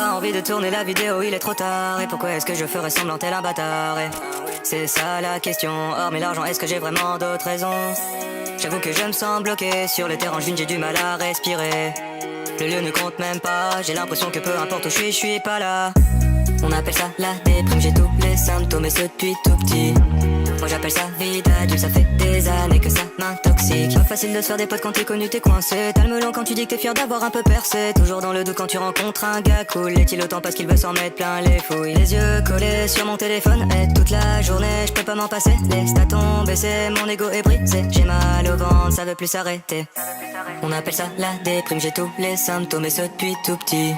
Pas envie de tourner la vidéo, il est trop tard. Et pourquoi est-ce que je ferais semblant tel un bâtard? Et c'est ça la question. Hormis l'argent, est-ce que j'ai vraiment d'autres raisons? J'avoue que je me sens bloqué sur le terrain, j'ai du mal à respirer. Le lieu ne compte même pas, j'ai l'impression que peu importe où je suis pas là. On appelle ça la déprime, j'ai tous les symptômes et ce depuis tout petit. Moi j'appelle ça vie d'adulte, ça fait des années que ça m'intoxique. Pas facile de se faire des potes quand t'es connu, t'es coincé. T'as le melon quand tu dis que t'es fier d'avoir un peu percé. Toujours dans le doute quand tu rencontres un gars cool. Est-il autant parce qu'il veut s'en mettre plein les fouilles? Les yeux collés sur mon téléphone et toute la journée je peux pas m'en passer. Les stats ont baissé, mon ego est brisé. J'ai mal au ventre, ça veut plus s'arrêter. On appelle ça la déprime, j'ai tous les symptômes et ce depuis tout petit.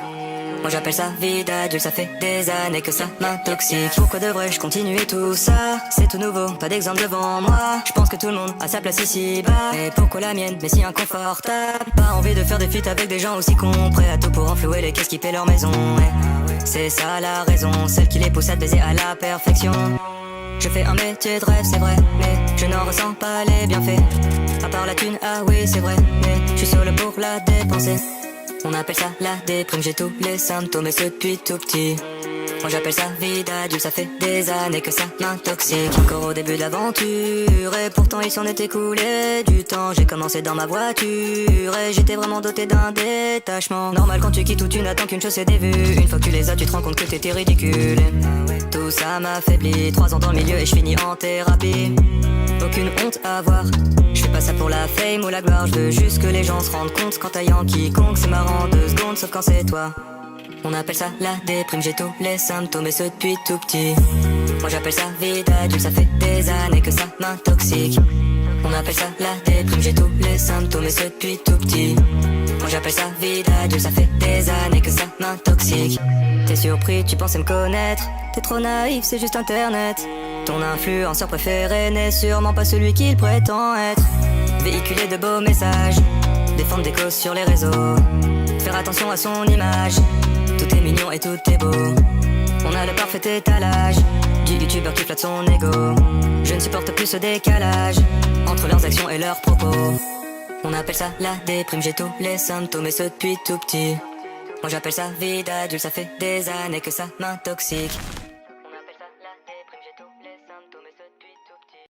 Moi j'appelle ça vie d'adulte, ça fait des années que ça m'intoxique. Pourquoi devrais-je continuer tout ça? C'est tout nouveau, pas d'exemple devant moi. Je pense que tout le monde a sa place ici-bas. Et pourquoi la mienne, mais si inconfortable? Pas envie de faire des feats avec des gens aussi cons, prêts à tout pour enflouer les caisses qui paient leur maison. Et c'est ça la raison, celle qui les pousse à te baiser à la perfection. Je fais un métier de rêve, c'est vrai, mais je n'en ressens pas les bienfaits. À part la thune, ah oui c'est vrai, mais je suis seul pour la dépenser. On appelle ça la déprime, j'ai tous les symptômes et ce depuis tout petit. Moi j'appelle ça vie d'adulte, ça fait des années que ça m'intoxique. Encore au début de l'aventure et pourtant il s'en est écoulé du temps. J'ai commencé dans ma voiture et j'étais vraiment doté d'un détachement. Normal quand tu quittes tout, tu n'attends qu'une chose, c'est des vues. Une fois que tu les as, tu te rends compte que t'étais ridicule. Tout ça m'affaiblit, 3 ans dans le milieu et je finis en thérapie. Aucune honte à avoir, je fais pas ça pour la fame ou la gloire. Je veux juste que les gens se rendent compte quand t'ailles en quiconque. C'est marrant 2 secondes sauf quand c'est toi. On appelle ça la déprime, j'ai tous les symptômes et ce depuis tout petit. Moi j'appelle ça vie d'adulte, ça fait des années que ça m'intoxique. On appelle ça la déprime, j'ai tous les symptômes et ce depuis tout petit. Moi j'appelle ça vie d'adulte, ça fait des années que ça m'intoxique. T'es surpris, tu pensais me connaître, t'es trop naïf, c'est juste internet. Ton influenceur préféré n'est sûrement pas celui qu'il prétend être. Véhiculer de beaux messages, défendre des causes sur les réseaux, faire attention à son image. Tout est mignon et tout est beau. On a le parfait étalage du youtubeur qui flatte son ego. Je ne supporte plus ce décalage entre leurs actions et leurs propos. On appelle ça la déprime, j'ai tous les symptômes et ce depuis tout petit. Moi j'appelle ça vie d'adulte, ça fait des années que ça m'intoxique.